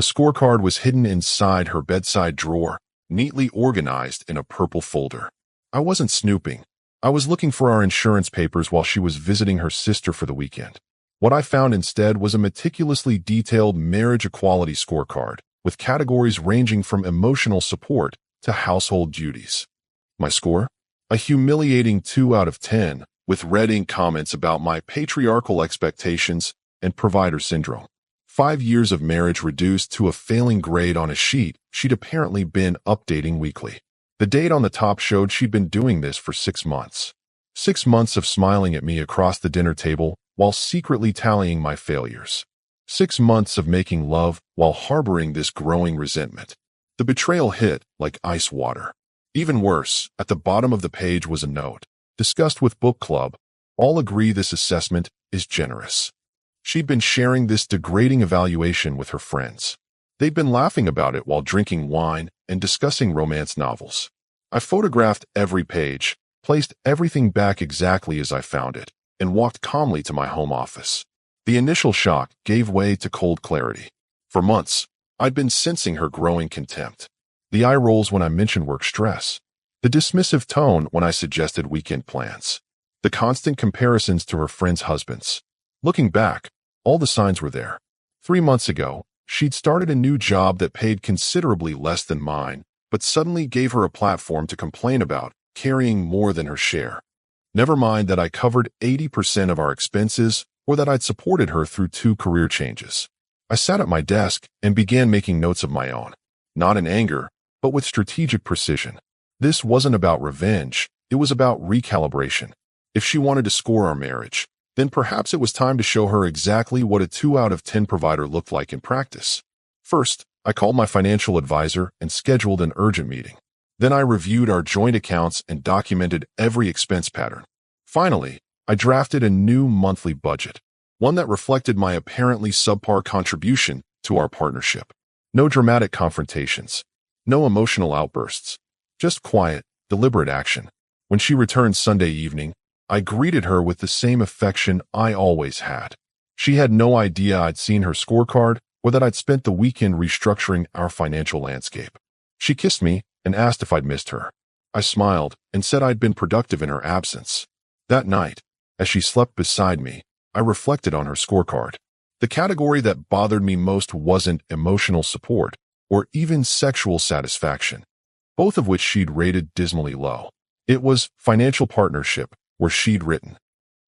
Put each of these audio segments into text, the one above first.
The scorecard was hidden inside her bedside drawer, neatly organized in a purple folder. I wasn't snooping. I was looking for our insurance papers while she was visiting her sister for the weekend. What I found instead was a meticulously detailed marriage equality scorecard, with categories ranging from emotional support to household duties. My score? A humiliating 2 out of 10, with red ink comments about my patriarchal expectations and provider syndrome. 5 years of marriage reduced to a failing grade on a sheet she'd apparently been updating weekly. The date on the top showed she'd been doing this for 6 months. 6 months of smiling at me across the dinner table while secretly tallying my failures. 6 months of making love while harboring this growing resentment. The betrayal hit like ice water. Even worse, at the bottom of the page was a note. Discussed with book club, all agree this assessment is generous. She'd been sharing this degrading evaluation with her friends. They'd been laughing about it while drinking wine and discussing romance novels. I photographed every page, placed everything back exactly as I found it, and walked calmly to my home office. The initial shock gave way to cold clarity. For months, I'd been sensing her growing contempt. The eye rolls when I mentioned work stress. The dismissive tone when I suggested weekend plans. The constant comparisons to her friends' husbands. Looking back, all the signs were there. 3 months ago, she'd started a new job that paid considerably less than mine, but suddenly gave her a platform to complain about, carrying more than her share. Never mind that I covered 80% of our expenses or that I'd supported her through 2 career changes. I sat at my desk and began making notes of my own. Not in anger, but with strategic precision. This wasn't about revenge, it was about recalibration. If she wanted to score our marriage, then perhaps it was time to show her exactly what a 2 out of 10 provider looked like in practice. First, I called my financial advisor and scheduled an urgent meeting. Then I reviewed our joint accounts and documented every expense pattern. Finally, I drafted a new monthly budget, one that reflected my apparently subpar contribution to our partnership. No dramatic confrontations, no emotional outbursts, just quiet, deliberate action. When she returned Sunday evening, I greeted her with the same affection I always had. She had no idea I'd seen her scorecard or that I'd spent the weekend restructuring our financial landscape. She kissed me and asked if I'd missed her. I smiled and said I'd been productive in her absence. That night, as she slept beside me, I reflected on her scorecard. The category that bothered me most wasn't emotional support or even sexual satisfaction, both of which she'd rated dismally low. It was financial partnership, where she'd written,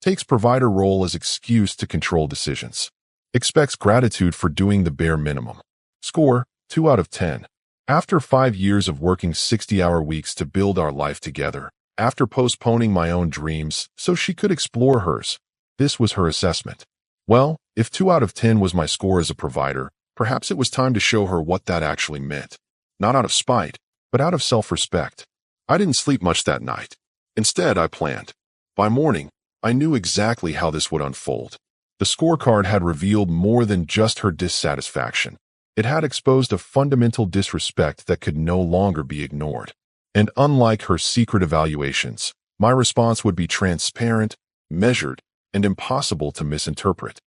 takes provider role as excuse to control decisions. Expects gratitude for doing the bare minimum. Score, 2 out of 10. After 5 years of working 60-hour weeks to build our life together, after postponing my own dreams so she could explore hers, this was her assessment. Well, if 2 out of 10 was my score as a provider, perhaps it was time to show her what that actually meant. Not out of spite, but out of self-respect. I didn't sleep much that night. Instead, I planned. By morning, I knew exactly how this would unfold. The scorecard had revealed more than just her dissatisfaction. It had exposed a fundamental disrespect that could no longer be ignored. And unlike her secret evaluations, my response would be transparent, measured, and impossible to misinterpret.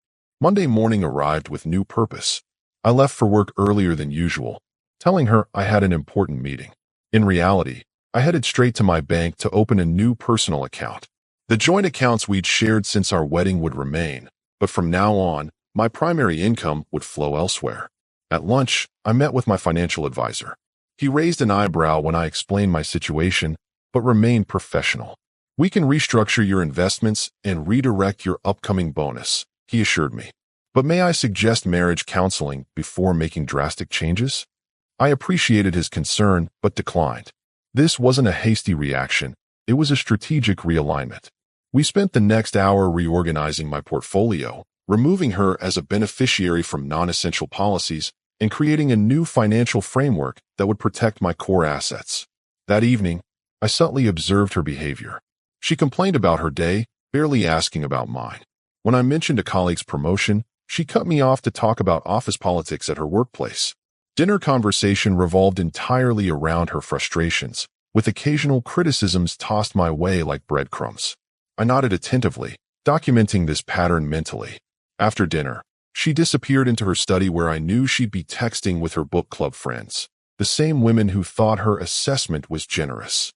Monday morning arrived with new purpose. I left for work earlier than usual, telling her I had an important meeting. In reality, I headed straight to my bank to open a new personal account. The joint accounts we'd shared since our wedding would remain, but from now on, my primary income would flow elsewhere. At lunch, I met with my financial advisor. He raised an eyebrow when I explained my situation, but remained professional. We can restructure your investments and redirect your upcoming bonus, he assured me. But may I suggest marriage counseling before making drastic changes? I appreciated his concern, but declined. This wasn't a hasty reaction. It was a strategic realignment. We spent the next hour reorganizing my portfolio, removing her as a beneficiary from non-essential policies, and creating a new financial framework that would protect my core assets. That evening, I subtly observed her behavior. She complained about her day, barely asking about mine. When I mentioned a colleague's promotion, she cut me off to talk about office politics at her workplace. Dinner conversation revolved entirely around her frustrations, with occasional criticisms tossed my way like breadcrumbs. I nodded attentively, documenting this pattern mentally. After dinner, She disappeared into her study where I knew she'd be texting with her book club friends, the same women who thought her assessment was generous.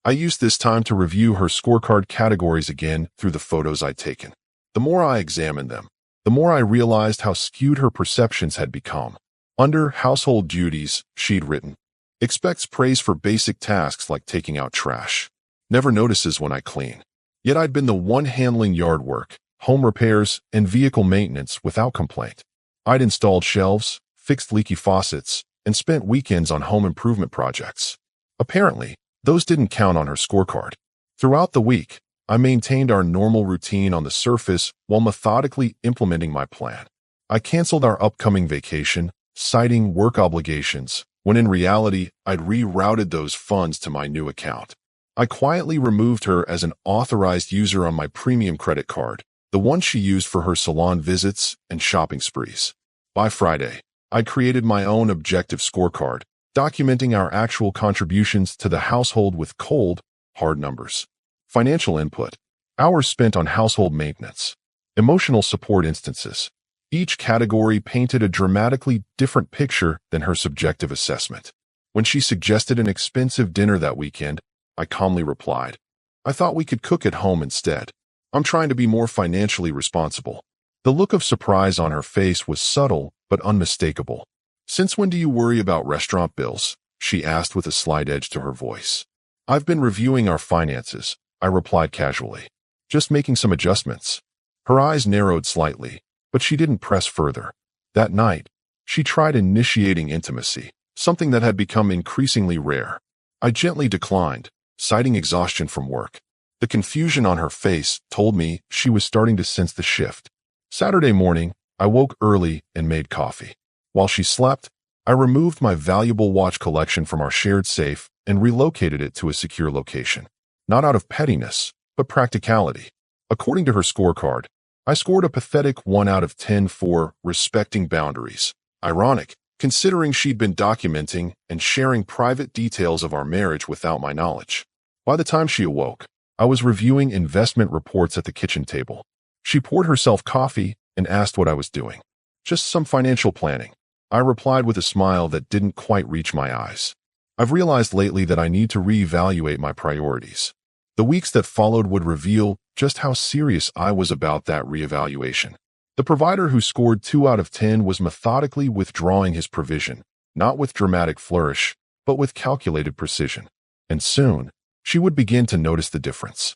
I used this time to review her scorecard categories again through the photos I'd taken. The more I examined them, the more I realized how skewed her perceptions had become. Under household duties, she'd written, expects praise for basic tasks like taking out trash. Never notices when I clean. Yet I'd been the one handling yard work, home repairs, and vehicle maintenance without complaint. I'd installed shelves, fixed leaky faucets, and spent weekends on home improvement projects. Apparently, those didn't count on her scorecard. Throughout the week, I maintained our normal routine on the surface while methodically implementing my plan. I canceled our upcoming vacation, citing work obligations, when in reality, I'd rerouted those funds to my new account. I quietly removed her as an authorized user on my premium credit card, the one she used for her salon visits and shopping sprees. By Friday, I'd created my own objective scorecard, documenting our actual contributions to the household with cold, hard numbers. Financial input, hours spent on household maintenance, emotional support instances. Each category painted a dramatically different picture than her subjective assessment. When she suggested an expensive dinner that weekend, I calmly replied, I thought we could cook at home instead. I'm trying to be more financially responsible. The look of surprise on her face was subtle but unmistakable. Since when do you worry about restaurant bills? She asked with a slight edge to her voice. I've been reviewing our finances, I replied casually. Just making some adjustments. Her eyes narrowed slightly, but she didn't press further. That night, she tried initiating intimacy, something that had become increasingly rare. I gently declined, citing exhaustion from work. The confusion on her face told me she was starting to sense the shift. Saturday morning, I woke early and made coffee. While she slept, I removed my valuable watch collection from our shared safe and relocated it to a secure location. Not out of pettiness, but practicality. According to her scorecard, I scored a pathetic 1 out of 10 for respecting boundaries. Ironic, considering she'd been documenting and sharing private details of our marriage without my knowledge. By the time she awoke, I was reviewing investment reports at the kitchen table. She poured herself coffee and asked what I was doing. Just some financial planning. I replied with a smile that didn't quite reach my eyes. I've realized lately that I need to reevaluate my priorities. The weeks that followed would reveal just how serious I was about that reevaluation. The provider who scored 2 out of 10 was methodically withdrawing his provision, not with dramatic flourish, but with calculated precision. And soon, she would begin to notice the difference.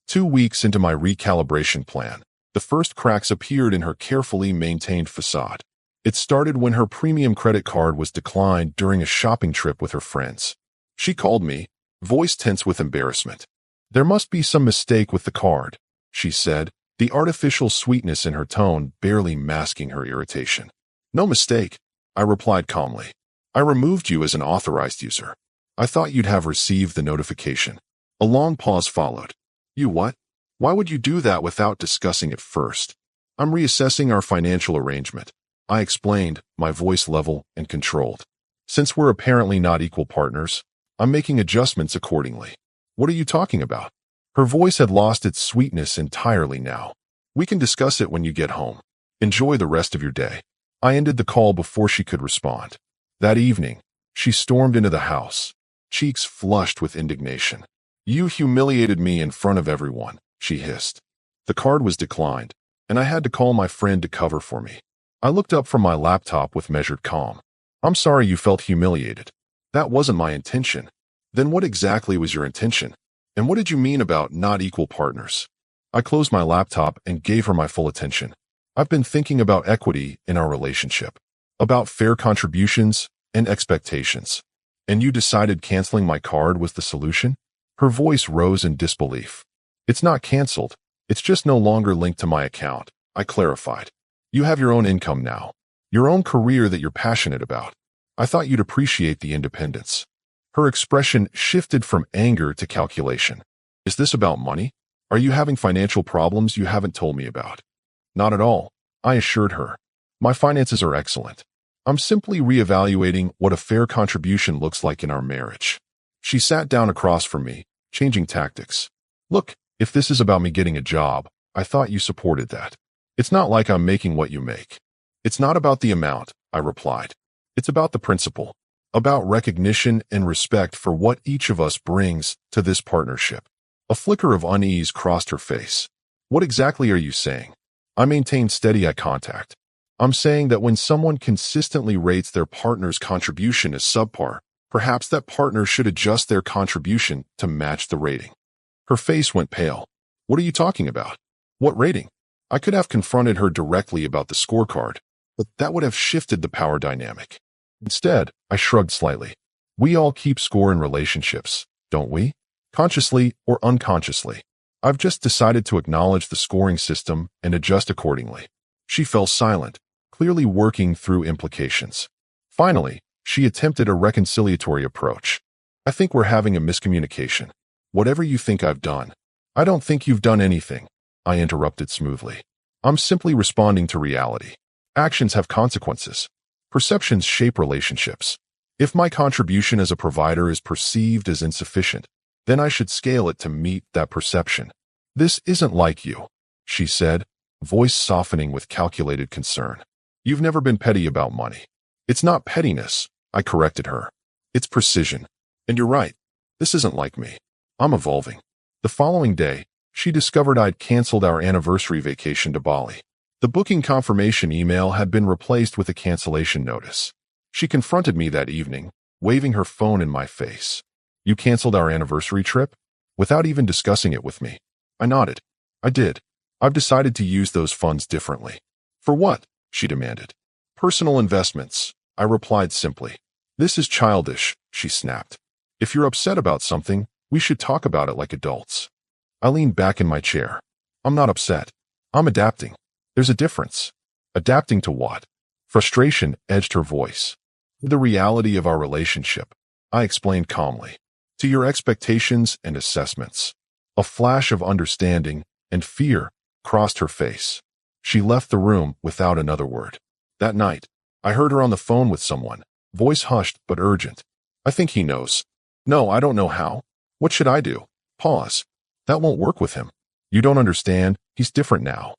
2 weeks into my recalibration plan, the first cracks appeared in her carefully maintained facade. It started when her premium credit card was declined during a shopping trip with her friends. She called me, voice tense with embarrassment. There must be some mistake with the card, she said, the artificial sweetness in her tone barely masking her irritation. No mistake, I replied calmly. I removed you as an authorized user. I thought you'd have received the notification. A long pause followed. You what? Why would you do that without discussing it first? I'm reassessing our financial arrangement. I explained, my voice level and controlled. Since we're apparently not equal partners, I'm making adjustments accordingly. What are you talking about? Her voice had lost its sweetness entirely now. We can discuss it when you get home. Enjoy the rest of your day. I ended the call before she could respond. That evening, she stormed into the house, cheeks flushed with indignation. You humiliated me in front of everyone, she hissed. The card was declined, and I had to call my friend to cover for me. I looked up from my laptop with measured calm. I'm sorry you felt humiliated. That wasn't my intention. Then what exactly was your intention? And what did you mean about not equal partners? I closed my laptop and gave her my full attention. I've been thinking about equity in our relationship, about fair contributions and expectations. And you decided canceling my card was the solution? Her voice rose in disbelief. It's not canceled. It's just no longer linked to my account, I clarified. You have your own income now, your own career that you're passionate about. I thought you'd appreciate the independence. Her expression shifted from anger to calculation. Is this about money? Are you having financial problems you haven't told me about? Not at all, I assured her. My finances are excellent. I'm simply reevaluating what a fair contribution looks like in our marriage. She sat down across from me, changing tactics. Look, if this is about me getting a job, I thought you supported that. It's not like I'm making what you make. It's not about the amount, I replied. It's about the principle, about recognition and respect for what each of us brings to this partnership. A flicker of unease crossed her face. What exactly are you saying? I maintained steady eye contact. I'm saying that when someone consistently rates their partner's contribution as subpar, perhaps that partner should adjust their contribution to match the rating. Her face went pale. What are you talking about? What rating? I could have confronted her directly about the scorecard, but that would have shifted the power dynamic. Instead, I shrugged slightly. We all keep score in relationships, don't we? Consciously or unconsciously. I've just decided to acknowledge the scoring system and adjust accordingly. She fell silent, clearly working through implications. Finally, she attempted a reconciliatory approach. I think we're having a miscommunication. Whatever you think I've done. I don't think you've done anything, I interrupted smoothly. I'm simply responding to reality. Actions have consequences. Perceptions shape relationships. If my contribution as a provider is perceived as insufficient, then I should scale it to meet that perception. This isn't like you, she said, voice softening with calculated concern. You've never been petty about money. It's not pettiness, I corrected her. It's precision. And you're right. This isn't like me. I'm evolving. The following day, she discovered I'd canceled our anniversary vacation to Bali. The booking confirmation email had been replaced with a cancellation notice. She confronted me that evening, waving her phone in my face. You canceled our anniversary trip? Without even discussing it with me. I nodded. I did. I've decided to use those funds differently. For what? She demanded. Personal investments, I replied simply. This is childish, she snapped. If you're upset about something, we should talk about it like adults. I leaned back in my chair. I'm not upset. I'm adapting. There's a difference. Adapting to what? Frustration edged her voice. The reality of our relationship, I explained calmly. To your expectations and assessments. A flash of understanding and fear crossed her face. She left the room without another word. That night, I heard her on the phone with someone, voice hushed but urgent. I think he knows. No, I don't know how. What should I do? Pause. That won't work with him. You don't understand. He's different now.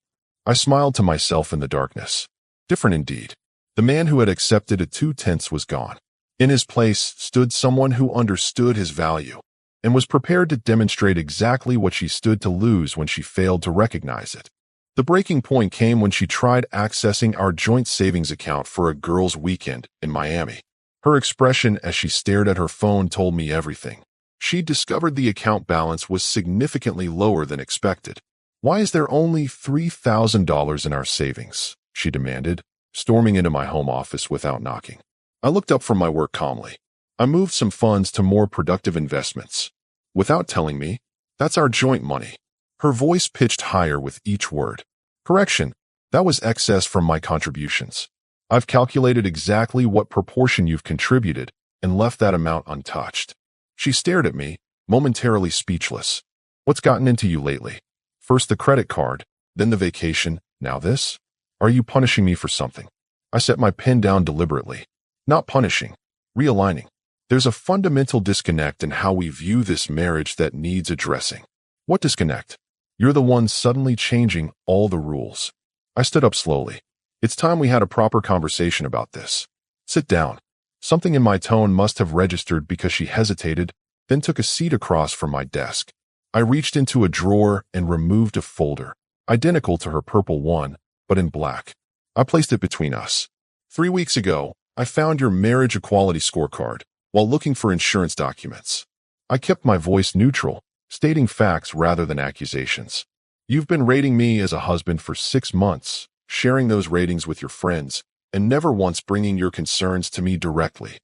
I smiled to myself in the darkness. Different indeed. The man who had accepted a 2/10 was gone. In his place stood someone who understood his value and was prepared to demonstrate exactly what she stood to lose when she failed to recognize it. The breaking point came when she tried accessing our joint savings account for a girls' weekend in Miami. Her expression as she stared at her phone told me everything. She discovered the account balance was significantly lower than expected. Why is there only $3,000 in our savings? She demanded, storming into my home office without knocking. I looked up from my work calmly. I moved some funds to more productive investments. Without telling me, that's our joint money. Her voice pitched higher with each word. Correction, that was excess from my contributions. I've calculated exactly what proportion you've contributed and left that amount untouched. She stared at me, momentarily speechless. What's gotten into you lately? First the credit card, then the vacation, now this? Are you punishing me for something? I set my pen down deliberately. Not punishing, realigning. There's a fundamental disconnect in how we view this marriage that needs addressing. What disconnect? You're the one suddenly changing all the rules. I stood up slowly. It's time we had a proper conversation about this. Sit down. Something in my tone must have registered because she hesitated, then took a seat across from my desk. I reached into a drawer and removed a folder, identical to her purple one, but in black. I placed it between us. 3 weeks ago, I found your marriage equality scorecard while looking for insurance documents. I kept my voice neutral, stating facts rather than accusations. You've been rating me as a husband for 6 months, sharing those ratings with your friends, and never once bringing your concerns to me directly.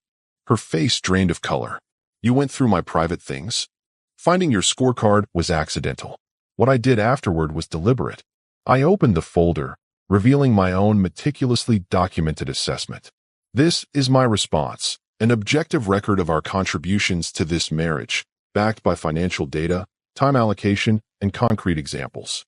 Her face drained of color. You went through my private things? Finding your scorecard was accidental. What I did afterward was deliberate. I opened the folder, revealing my own meticulously documented assessment. This is my response, an objective record of our contributions to this marriage, backed by financial data, time allocation, and concrete examples.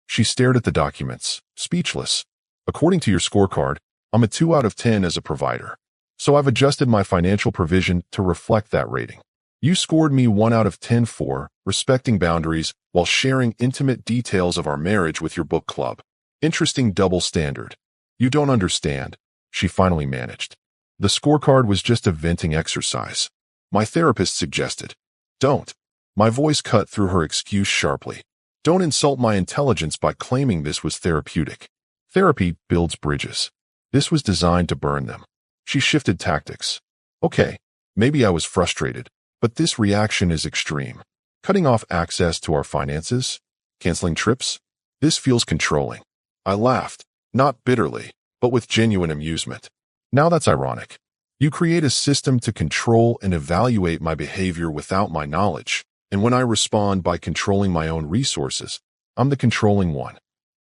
She stared at the documents, speechless. According to your scorecard, I'm a 2 out of 10 as a provider. So I've adjusted my financial provision to reflect that rating. You scored me 1 out of 10 for respecting boundaries while sharing intimate details of our marriage with your book club. Interesting double standard. You don't understand, she finally managed. The scorecard was just a venting exercise. My therapist suggested. Don't. My voice cut through her excuse sharply. Don't insult my intelligence by claiming this was therapeutic. Therapy builds bridges. This was designed to burn them. She shifted tactics. Okay, maybe I was frustrated, but this reaction is extreme. Cutting off access to our finances? Canceling trips? This feels controlling. I laughed, not bitterly, but with genuine amusement. Now that's ironic. You create a system to control and evaluate my behavior without my knowledge, and when I respond by controlling my own resources, I'm the controlling one.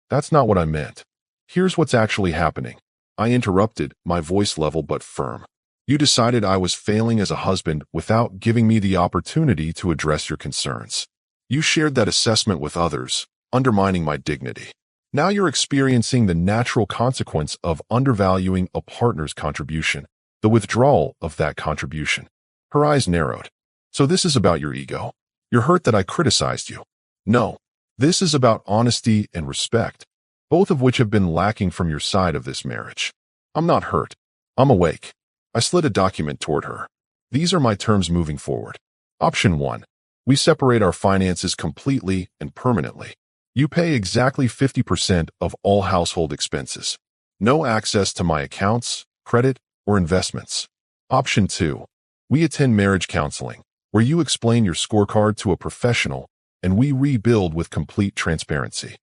That's not what I meant. Here's what's actually happening. I interrupted, my voice level but firm. You decided I was failing as a husband without giving me the opportunity to address your concerns. You shared that assessment with others, undermining my dignity. Now you're experiencing the natural consequence of undervaluing a partner's contribution, the withdrawal of that contribution. Her eyes narrowed. So this is about your ego. You're hurt that I criticized you. No, this is about honesty and respect, both of which have been lacking from your side of this marriage. I'm not hurt. I'm awake. I slid a document toward her. These are my terms moving forward. Option 1. We separate our finances completely and permanently. You pay exactly 50% of all household expenses. No access to my accounts, credit, or investments. Option 2. We attend marriage counseling, where you explain your scorecard to a professional and we rebuild with complete transparency.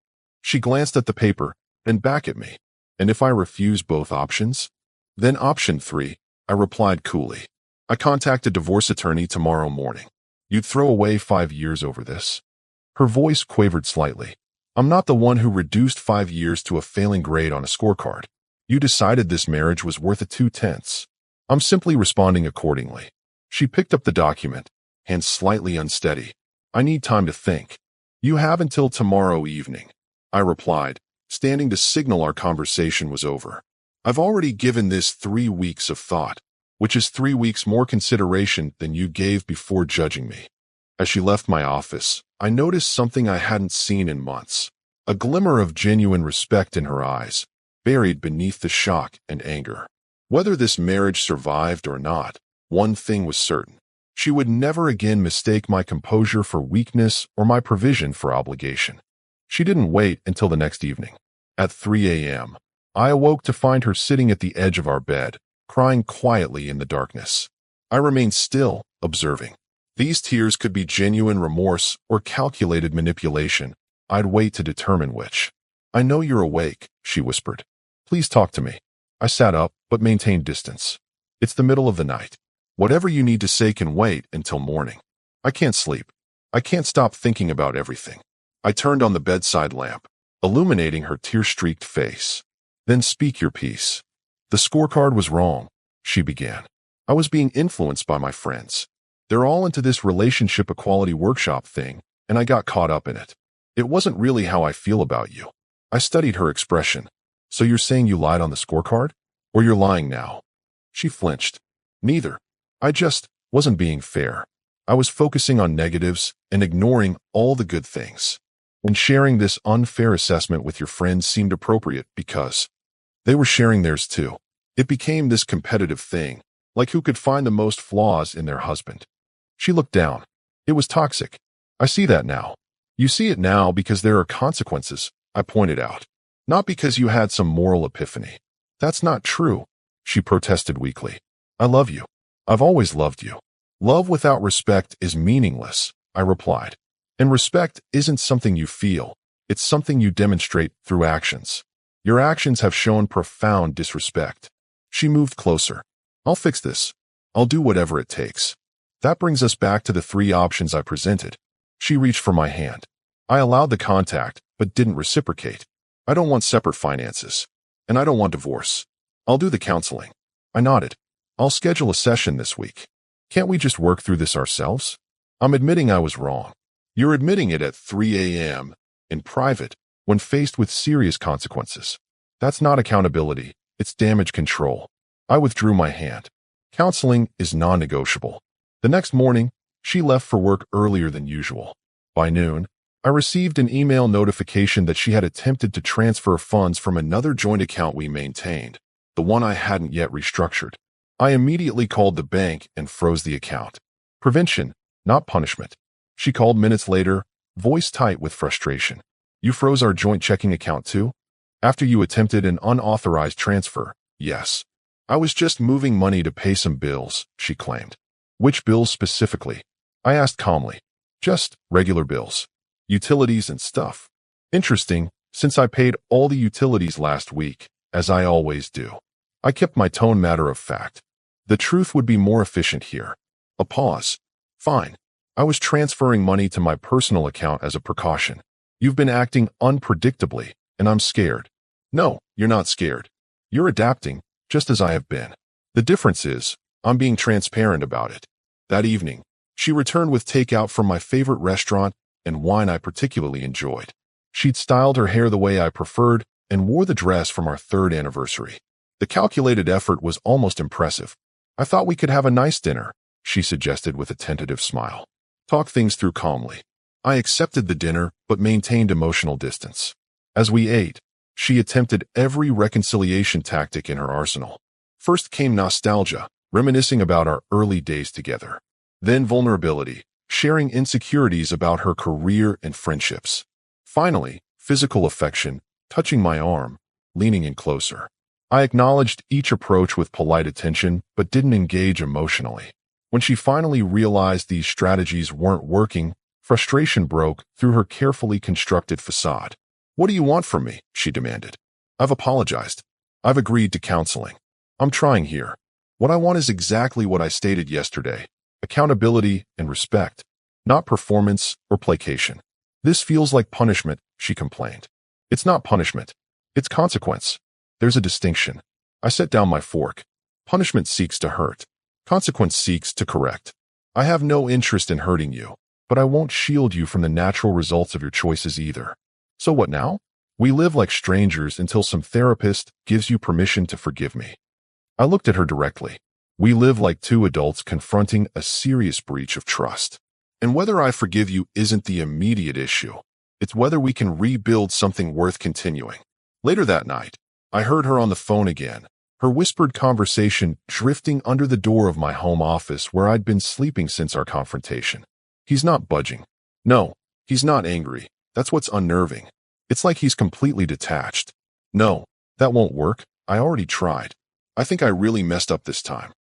She glanced at the paper, then back at me. And if I refuse both options? Then option 3, I replied coolly. I contact a divorce attorney tomorrow morning. You'd throw away 5 years over this? Her voice quavered slightly. I'm not the one who reduced 5 years to a failing grade on a scorecard. You decided this marriage was worth a 2/10. I'm simply responding accordingly. She picked up the document, hands slightly unsteady. I need time to think. You have until tomorrow evening, I replied, standing to signal our conversation was over. I've already given this 3 weeks of thought, which is 3 weeks more consideration than you gave before judging me. As she left my office, I noticed something I hadn't seen in months, a glimmer of genuine respect in her eyes, buried beneath the shock and anger. Whether this marriage survived or not, one thing was certain. She would never again mistake my composure for weakness or my provision for obligation. She didn't wait until the next evening. At 3 a.m., I awoke to find her sitting at the edge of our bed, crying quietly in the darkness. I remained still, observing. These tears could be genuine remorse or calculated manipulation. I'd wait to determine which. I know you're awake, she whispered. Please talk to me. I sat up, but maintained distance. It's the middle of the night. Whatever you need to say can wait until morning. I can't sleep. I can't stop thinking about everything. I turned on the bedside lamp, illuminating her tear-streaked face. Then speak your piece. The scorecard was wrong, she began. I was being influenced by my friends. They're all into this relationship equality workshop thing, and I got caught up in it. It wasn't really how I feel about you. I studied her expression. So you're saying you lied on the scorecard? Or you're lying now? She flinched. Neither. I just wasn't being fair. I was focusing on negatives and ignoring all the good things. And sharing this unfair assessment with your friends seemed appropriate because they were sharing theirs too. It became this competitive thing, like who could find the most flaws in their husband. She looked down. It was toxic. I see that now. You see it now because there are consequences, I pointed out. Not because you had some moral epiphany. That's not true, she protested weakly. I love you. I've always loved you. Love without respect is meaningless, I replied. And respect isn't something you feel. It's something you demonstrate through actions. Your actions have shown profound disrespect. She moved closer. I'll fix this. I'll do whatever it takes. That brings us back to the 3 options I presented. She reached for my hand. I allowed the contact, but didn't reciprocate. I don't want separate finances. And I don't want divorce. I'll do the counseling. I nodded. I'll schedule a session this week. Can't we just work through this ourselves? I'm admitting I was wrong. You're admitting it at 3 a.m. in private when faced with serious consequences. That's not accountability. It's damage control. I withdrew my hand. Counseling is non-negotiable. The next morning, she left for work earlier than usual. By noon, I received an email notification that she had attempted to transfer funds from another joint account we maintained, the one I hadn't yet restructured. I immediately called the bank and froze the account. Prevention, not punishment. She called minutes later, voice tight with frustration. You froze our joint checking account too? After you attempted an unauthorized transfer? Yes. I was just moving money to pay some bills, she claimed. Which bills specifically? I asked calmly. Just regular bills. Utilities and stuff. Interesting, since I paid all the utilities last week, as I always do. I kept my tone matter of fact. The truth would be more efficient here. A pause. Fine. I was transferring money to my personal account as a precaution. You've been acting unpredictably, and I'm scared. No, you're not scared. You're adapting, just as I have been. The difference is, I'm being transparent about it. That evening, she returned with takeout from my favorite restaurant and wine I particularly enjoyed. She'd styled her hair the way I preferred and wore the dress from our 3rd anniversary. The calculated effort was almost impressive. I thought we could have a nice dinner, she suggested with a tentative smile. Talk things through calmly. I accepted the dinner but maintained emotional distance. As we ate, she attempted every reconciliation tactic in her arsenal. First came nostalgia, reminiscing about our early days together. Then vulnerability, sharing insecurities about her career and friendships. Finally, physical affection, touching my arm, leaning in closer. I acknowledged each approach with polite attention, but didn't engage emotionally. When she finally realized these strategies weren't working, frustration broke through her carefully constructed facade. What do you want from me? She demanded. I've apologized. I've agreed to counseling. I'm trying here. What I want is exactly what I stated yesterday. Accountability and respect, not performance or placation. This feels like punishment, she complained. It's not punishment. It's consequence. There's a distinction. I set down my fork. Punishment seeks to hurt. Consequence seeks to correct. I have no interest in hurting you, but I won't shield you from the natural results of your choices either. So what now? We live like strangers until some therapist gives you permission to forgive me. I looked at her directly. We live like two adults confronting a serious breach of trust. And whether I forgive you isn't the immediate issue. It's whether we can rebuild something worth continuing. Later that night, I heard her on the phone again, her whispered conversation drifting under the door of my home office where I'd been sleeping since our confrontation. He's not budging. No, he's not angry. That's what's unnerving. It's like he's completely detached. No, that won't work. I already tried. I think I really messed up this time.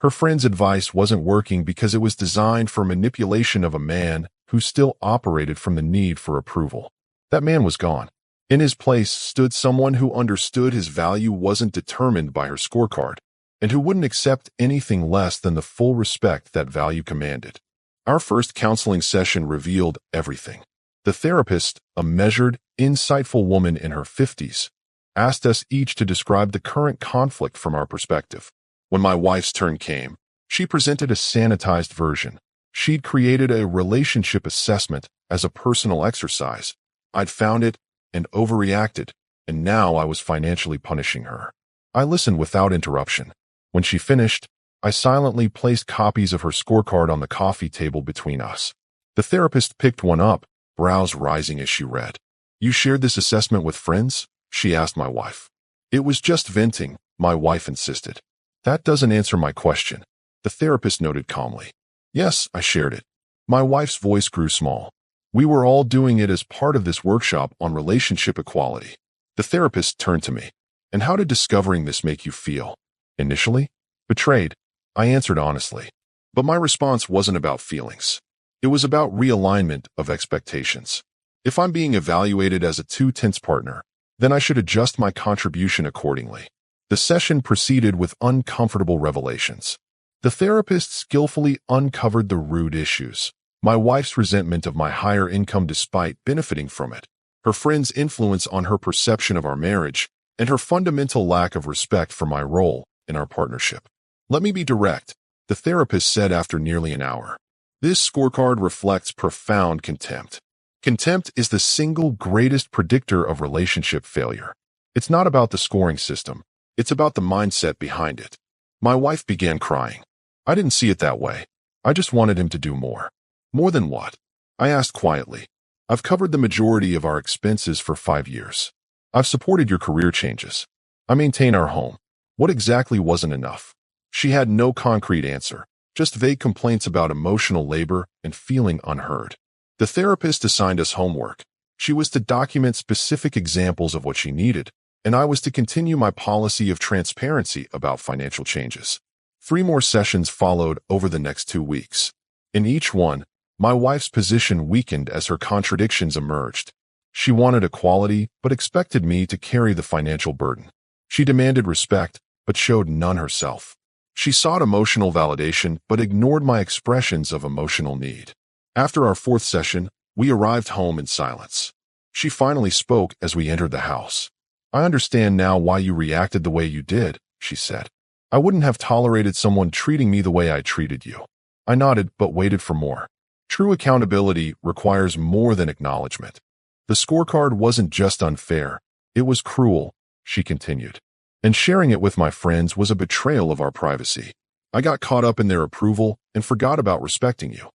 Her friend's advice wasn't working because it was designed for manipulation of a man who still operated from the need for approval. That man was gone. In his place stood someone who understood his value wasn't determined by her scorecard, and who wouldn't accept anything less than the full respect that value commanded. Our first counseling session revealed everything. The therapist, a measured, insightful woman in her 50s, asked us each to describe the current conflict from our perspective. When my wife's turn came, she presented a sanitized version. She'd created a relationship assessment as a personal exercise. I'd found it and overreacted, and now I was financially punishing her. I listened without interruption. When she finished, I silently placed copies of her scorecard on the coffee table between us. The therapist picked one up, brows rising as she read. You shared this assessment with friends? She asked my wife. It was just venting, my wife insisted. That doesn't answer my question, the therapist noted calmly. Yes, I shared it. My wife's voice grew small. We were all doing it as part of this workshop on relationship equality. The therapist turned to me. And how did discovering this make you feel? Initially, betrayed. I answered honestly. But my response wasn't about feelings. It was about realignment of expectations. If I'm being evaluated as a two-tenths partner, then I should adjust my contribution accordingly. The session proceeded with uncomfortable revelations. The therapist skillfully uncovered the root issues. My wife's resentment of my higher income despite benefiting from it, her friend's influence on her perception of our marriage, and her fundamental lack of respect for my role in our partnership. Let me be direct, the therapist said after nearly an hour. This scorecard reflects profound contempt. Contempt is the single greatest predictor of relationship failure. It's not about the scoring system. It's about the mindset behind it. My wife began crying. I didn't see it that way. I just wanted him to do more. More than what? I asked quietly. I've covered the majority of our expenses for 5 years. I've supported your career changes. I maintain our home. What exactly wasn't enough? She had no concrete answer, just vague complaints about emotional labor and feeling unheard. The therapist assigned us homework. She was to document specific examples of what she needed, and I was to continue my policy of transparency about financial changes. 3 more sessions followed over the next 2 weeks. In each one, my wife's position weakened as her contradictions emerged. She wanted equality, but expected me to carry the financial burden. She demanded respect, but showed none herself. She sought emotional validation, but ignored my expressions of emotional need. After our 4th session, we arrived home in silence. She finally spoke as we entered the house. "I understand now why you reacted the way you did," she said. "I wouldn't have tolerated someone treating me the way I treated you." I nodded, but waited for more. True accountability requires more than acknowledgement. "The scorecard wasn't just unfair, it was cruel," she continued. "And sharing it with my friends was a betrayal of our privacy. I got caught up in their approval and forgot about respecting you."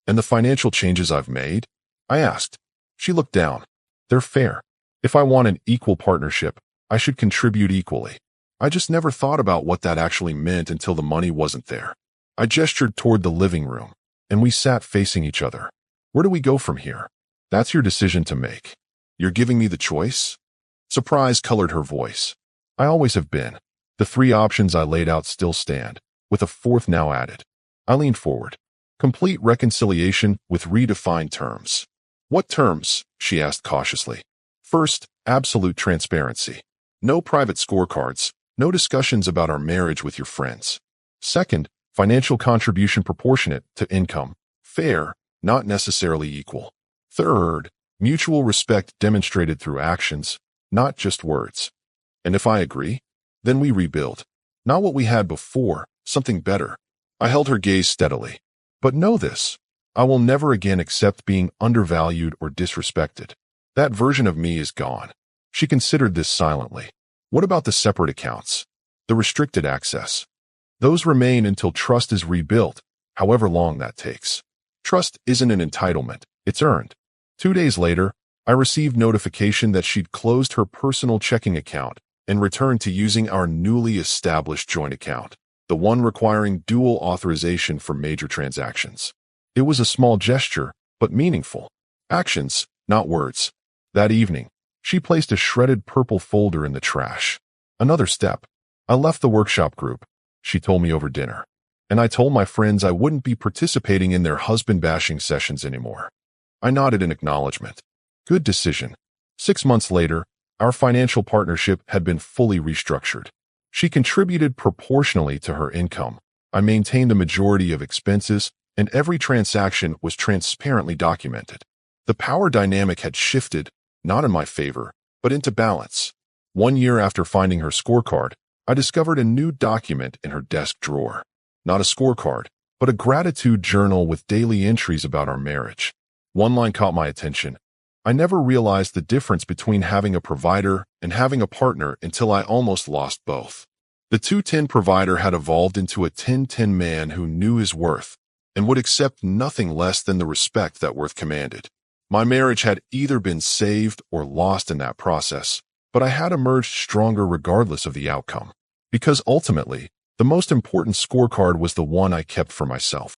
"And the financial changes I've made?" I asked. She looked down. "They're fair. If I want an equal partnership, I should contribute equally. I just never thought about what that actually meant until the money wasn't there." I gestured toward the living room, and we sat facing each other. "Where do we go from here?" "That's your decision to make. You're giving me the choice?" Surprise colored her voice. "I always have been. The 3 options I laid out still stand, with a 4th now added." I leaned forward. "Complete reconciliation with redefined terms." "What terms?" she asked cautiously. "First, absolute transparency. No private scorecards, no discussions about our marriage with your friends. Second, financial contribution proportionate to income. Fair, not necessarily equal. Third, mutual respect demonstrated through actions, not just words. And if I agree, then we rebuild. Not what we had before, something better." I held her gaze steadily. "But know this, I will never again accept being undervalued or disrespected. That version of me is gone." She considered this silently. "What about the separate accounts? The restricted access?" "Those remain until trust is rebuilt, however long that takes. Trust isn't an entitlement, it's earned." 2 days later, I received notification that she'd closed her personal checking account and returned to using our newly established joint account, the one requiring dual authorization for major transactions. It was a small gesture, but meaningful. Actions, not words. That evening, she placed a shredded purple folder in the trash. Another step. I left the workshop group, she told me over dinner, and I told my friends I wouldn't be participating in their husband-bashing sessions anymore. I nodded in acknowledgement. Good decision. 6 months later, our financial partnership had been fully restructured. She contributed proportionally to her income. I maintained the majority of expenses, and every transaction was transparently documented. The power dynamic had shifted, not in my favor, but into balance. 1 year after finding her scorecard, I discovered a new document in her desk drawer. Not a scorecard, but a gratitude journal with daily entries about our marriage. One line caught my attention. "I never realized the difference between having a provider and having a partner until I almost lost both." The 210 provider had evolved into a 10-10 man who knew his worth and would accept nothing less than the respect that worth commanded. My marriage had either been saved or lost in that process, but I had emerged stronger regardless of the outcome. Because ultimately, the most important scorecard was the one I kept for myself.